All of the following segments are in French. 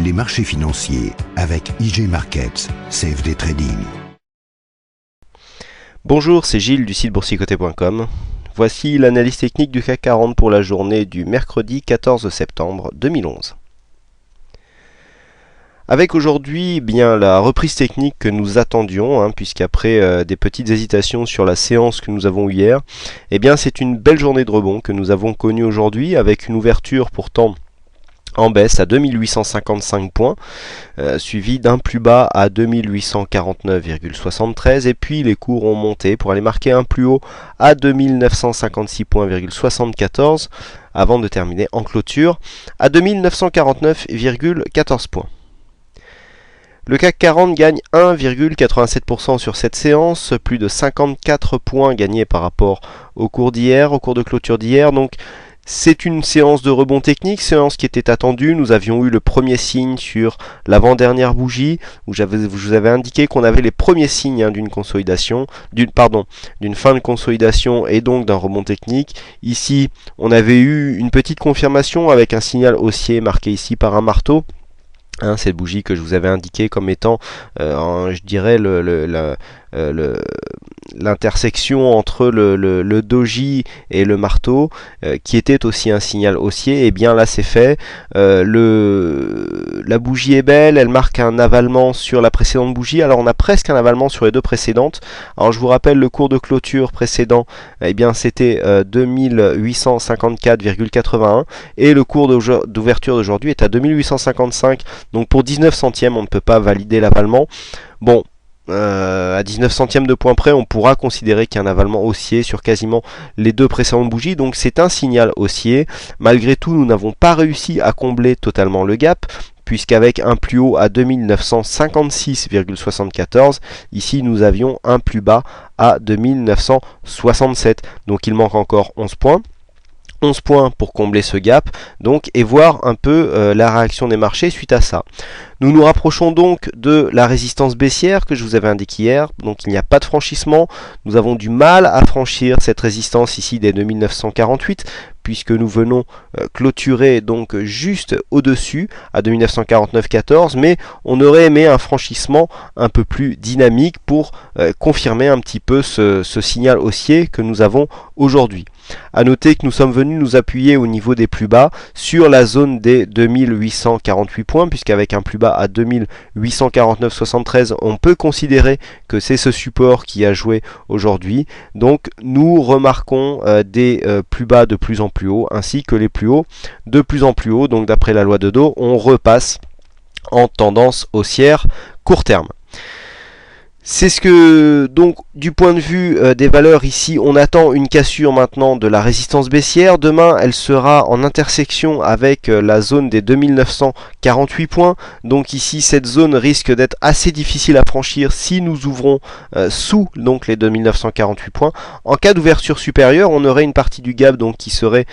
les marchés financiers avec IG Markets, CFD Trading. Bonjour, c'est Gilles du site boursicoté.com. Voici l'analyse technique du CAC 40 pour la journée du mercredi 14 septembre 2011. Avec aujourd'hui bien la reprise technique que nous attendions, puisqu'après des petites hésitations sur la séance que nous avons eue hier, c'est une belle journée de rebond que nous avons connue aujourd'hui avec une ouverture pourtant en baisse à 2855 points, suivi d'un plus bas à 2849,73 et puis les cours ont monté pour aller marquer un plus haut à 2956 points,74 avant de terminer en clôture à 2949,14 points. Le CAC 40 gagne 1,87% sur cette séance, plus de 54 points gagnés par rapport au cours d'hier, au cours de clôture d'hier. Donc c'est une séance de rebond technique, séance qui était attendue. Nous avions eu le premier signe sur l'avant-dernière bougie, où je vous avais indiqué qu'on avait les premiers signes d'une consolidation, d'une fin de consolidation et donc d'un rebond technique. Ici, on avait eu une petite confirmation avec un signal haussier marqué ici par un marteau. Cette bougie que je vous avais indiqué comme étant, je dirais, l'intersection entre le doji et le marteau, qui était aussi un signal haussier. Et bien là c'est fait, la bougie est belle, elle marque un avalement sur la précédente bougie. Alors on a presque un avalement sur les deux précédentes. Alors je vous rappelle le cours de clôture précédent, c'était 2854,81 et le cours d'ouverture d'aujourd'hui est à 2855. Donc pour 19 centièmes on ne peut pas valider l'avalement. Bon, à 19 centièmes de point près, on pourra considérer qu'il y a un avalement haussier sur quasiment les deux précédentes bougies. Donc c'est un signal haussier. Malgré tout, nous n'avons pas réussi à combler totalement le gap, puisqu'avec un plus haut à 2956,74, ici nous avions un plus bas à 2967. Donc il manque encore 11 points. 11 points pour combler ce gap, donc, et voir un peu la réaction des marchés suite à ça. Nous nous rapprochons donc de la résistance baissière que je vous avais indiqué hier, donc il n'y a pas de franchissement. Nous avons du mal à franchir cette résistance ici des 2948, puisque nous venons clôturer donc juste au-dessus à 2949,14, mais on aurait aimé un franchissement un peu plus dynamique pour confirmer un petit peu ce signal haussier que nous avons aujourd'hui. A noter que nous sommes venus nous appuyer au niveau des plus bas sur la zone des 2848 points, puisqu'avec un plus bas à 2849,73, on peut considérer que c'est ce support qui a joué aujourd'hui. Donc nous remarquons des plus bas de plus en plus haut, ainsi que les plus hauts de plus en plus haut. Donc d'après la loi de Dow, on repasse en tendance haussière court terme. C'est ce que, donc, du point de vue des valeurs ici, on attend une cassure maintenant de la résistance baissière. Demain, elle sera en intersection avec la zone des 2948 points. Donc ici, cette zone risque d'être assez difficile à franchir si nous ouvrons sous donc les 2948 points. En cas d'ouverture supérieure, on aurait une partie du gap donc qui serait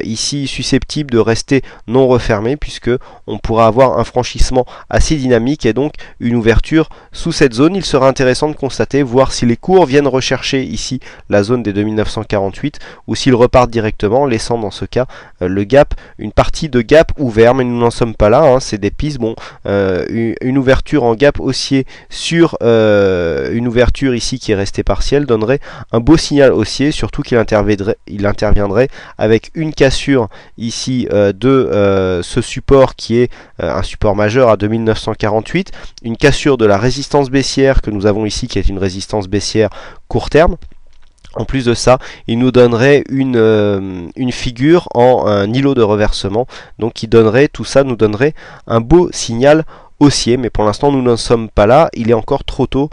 ici susceptible de rester non refermée, puisque on pourra avoir un franchissement assez dynamique et donc une ouverture sous cette zone. Il sera intéressant de constater, voir si les cours viennent rechercher ici la zone des 2948 ou s'ils repartent directement, laissant dans ce cas le gap, une partie de gap ouvert, mais nous n'en sommes pas là, c'est des pistes. Bon, une ouverture en gap haussier sur une ouverture ici qui est restée partielle donnerait un beau signal haussier, surtout qu'il interviendrait avec une cassure ici de ce support qui est un support majeur à 2948, une cassure de la résistance baissière que nous avons ici qui est une résistance baissière court terme. En plus de ça, il nous donnerait une figure en un îlot de reversement, donc qui donnerait, tout ça nous donnerait un beau signal haussier, mais pour l'instant nous n'en sommes pas là, il est encore trop tôt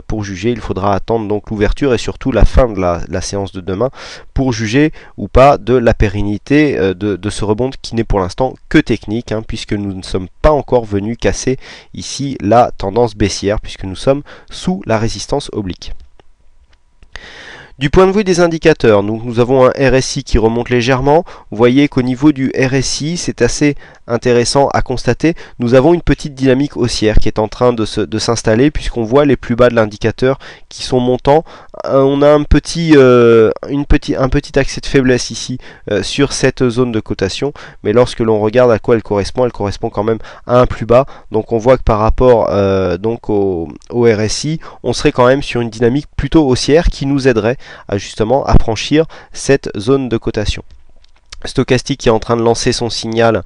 pour juger. Il faudra attendre donc l'ouverture et surtout la fin de la séance de demain pour juger ou pas de la pérennité de ce rebond qui n'est pour l'instant que technique, puisque nous ne sommes pas encore venus casser ici la tendance baissière, puisque nous sommes sous la résistance oblique. Du point de vue des indicateurs, nous avons un RSI qui remonte légèrement. Vous voyez qu'au niveau du RSI, c'est assez intéressant à constater. Nous avons une petite dynamique haussière qui est en train de s'installer, puisqu'on voit les plus bas de l'indicateur qui sont montants. On a un petit accès de faiblesse ici sur cette zone de cotation, mais lorsque l'on regarde à quoi elle correspond quand même à un plus bas. Donc on voit que par rapport donc au RSI, on serait quand même sur une dynamique plutôt haussière qui nous aiderait justement à franchir cette zone de cotation. Stochastique qui est en train de lancer son signal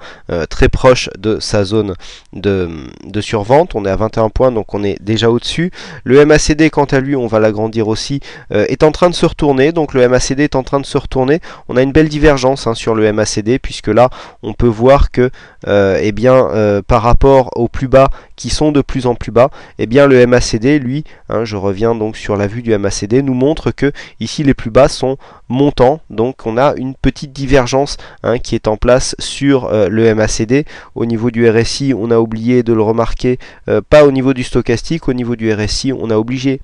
très proche de sa zone de survente. On est à 21 points, donc on est déjà au-dessus. Le MACD, quant à lui, on va l'agrandir aussi, est en train de se retourner. Donc le MACD est en train de se retourner. On a une belle divergence sur le MACD, puisque là, on peut voir que par rapport aux plus bas qui sont de plus en plus bas, le MACD, lui, je reviens donc sur la vue du MACD, nous montre que ici les plus bas sont montants. Donc on a une petite divergence qui est en place sur le MACD. Au niveau du RSI, on a oublié de le remarquer, pas au niveau du stochastique, au niveau du RSI, on a obligé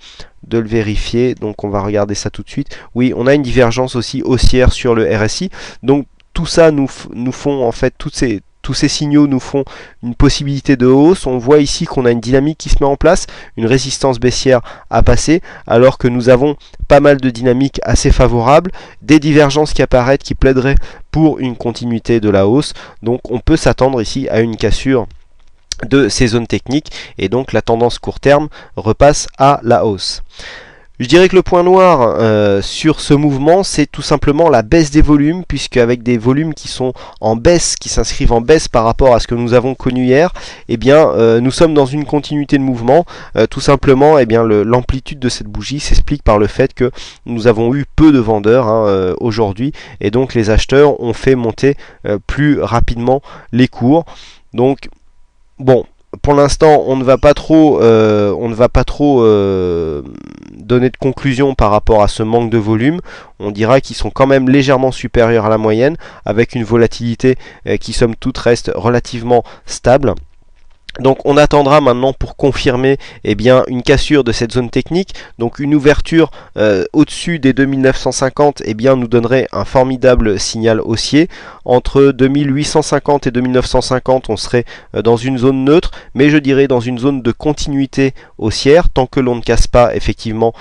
de le vérifier, donc on va regarder ça tout de suite. Oui, on a une divergence aussi haussière sur le RSI, donc tout ça nous font en fait tous ces signaux nous font une possibilité de hausse. On voit ici qu'on a une dynamique qui se met en place, une résistance baissière à passer, alors que nous avons pas mal de dynamiques assez favorables, des divergences qui apparaissent qui plaideraient pour une continuité de la hausse. Donc on peut s'attendre ici à une cassure de ces zones techniques et donc la tendance court terme repasse à la hausse. Je dirais que le point noir sur ce mouvement, c'est tout simplement la baisse des volumes, puisque avec des volumes qui sont en baisse, qui s'inscrivent en baisse par rapport à ce que nous avons connu hier, nous sommes dans une continuité de mouvement. Tout simplement, l'amplitude de cette bougie s'explique par le fait que nous avons eu peu de vendeurs aujourd'hui, et donc les acheteurs ont fait monter plus rapidement les cours. Donc, bon. Pour l'instant, on ne va pas trop donner de conclusion par rapport à ce manque de volume. On dira qu'ils sont quand même légèrement supérieurs à la moyenne, avec une volatilité qui somme toute reste relativement stable. Donc on attendra maintenant pour confirmer une cassure de cette zone technique. Donc une ouverture au-dessus des 2950 nous donnerait un formidable signal haussier. Entre 2850 et 2950 on serait dans une zone neutre, mais je dirais dans une zone de continuité haussière, tant que l'on ne casse pas effectivement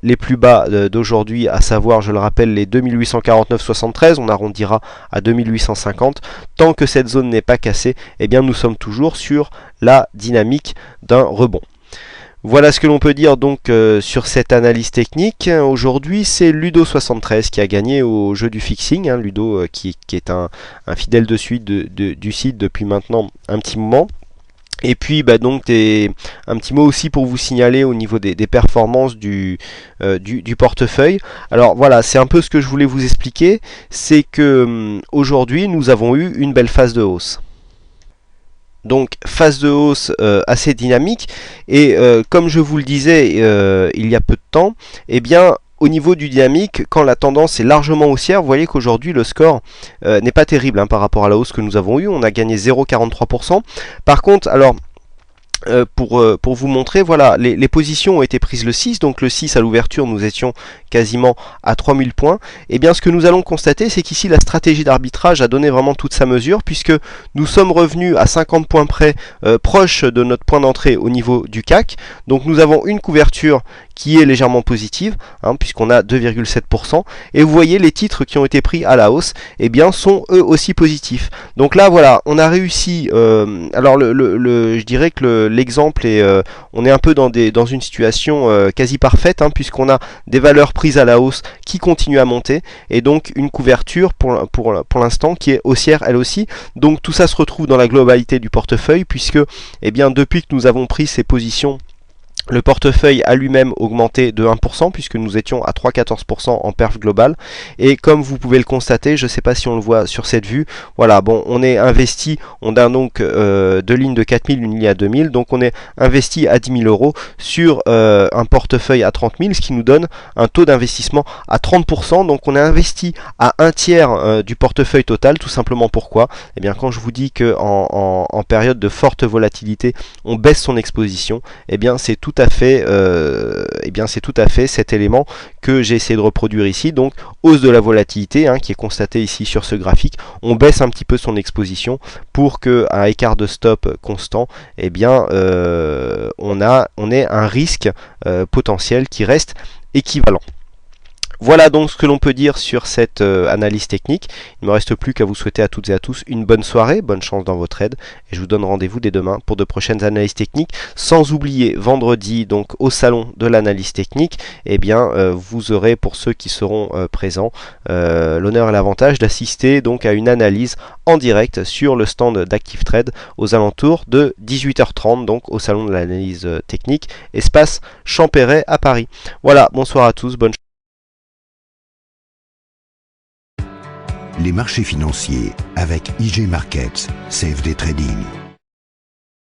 les plus bas d'aujourd'hui, à savoir, je le rappelle, les 2849,73, on arrondira à 2850. Tant que cette zone n'est pas cassée, nous sommes toujours sur la dynamique d'un rebond. Voilà ce que l'on peut dire donc sur cette analyse technique. Aujourd'hui, c'est Ludo73 qui a gagné au jeu du fixing. Ludo qui est un fidèle de suite du site depuis maintenant un petit moment. Et puis donc un petit mot aussi pour vous signaler au niveau des performances du portefeuille. Alors voilà, c'est un peu ce que je voulais vous expliquer, c'est que aujourd'hui nous avons eu une belle phase de hausse. Donc phase de hausse assez dynamique, et comme je vous le disais il y a peu de temps, au niveau du dynamique, quand la tendance est largement haussière, vous voyez qu'aujourd'hui le score n'est pas terrible par rapport à la hausse que nous avons eue. On a gagné 0,43%. Par contre, alors pour vous montrer, voilà, les positions ont été prises le 6, donc le 6 à l'ouverture nous étions quasiment à 3000 points. Et bien ce que nous allons constater, c'est qu'ici la stratégie d'arbitrage a donné vraiment toute sa mesure, puisque nous sommes revenus à 50 points près, proche de notre point d'entrée au niveau du CAC. Donc nous avons une couverture qui est légèrement positive, puisqu'on a 2,7%, et vous voyez les titres qui ont été pris à la hausse sont eux aussi positifs. Donc là voilà, on a réussi, alors je dirais que l'exemple est, on est un peu dans une situation quasi parfaite, puisqu'on a des valeurs prises à la hausse qui continuent à monter, et donc une couverture pour l'instant qui est haussière elle aussi. Donc tout ça se retrouve dans la globalité du portefeuille, puisque depuis que nous avons pris ces positions, le portefeuille a lui-même augmenté de 1%, puisque nous étions à 3,14% en perf global. Et comme vous pouvez le constater, je ne sais pas si on le voit sur cette vue, voilà, bon, on est investi, on a donc deux lignes de 4000, une ligne à 2000, donc on est investi à 10 000 euros sur un portefeuille à 30 000, ce qui nous donne un taux d'investissement à 30%. Donc on est investi à un tiers du portefeuille total. Tout simplement pourquoi ? Quand je vous dis que en période de forte volatilité, on baisse son exposition, c'est tout tout à fait, c'est tout à fait cet élément que j'ai essayé de reproduire ici. Donc hausse de la volatilité qui est constatée ici sur ce graphique. On baisse un petit peu son exposition pour que à écart de stop constant, on ait un risque potentiel qui reste équivalent. Voilà donc ce que l'on peut dire sur cette analyse technique. Il ne me reste plus qu'à vous souhaiter à toutes et à tous une bonne soirée, bonne chance dans vos trades, et je vous donne rendez-vous dès demain pour de prochaines analyses techniques. Sans oublier vendredi donc au salon de l'analyse technique, vous aurez pour ceux qui seront présents l'honneur et l'avantage d'assister donc à une analyse en direct sur le stand d'Active Trade aux alentours de 18h30 donc au salon de l'analyse technique, espace Champéret à Paris. Voilà, bonsoir à tous, bonne chance. Les marchés financiers avec IG Markets, CFD Trading.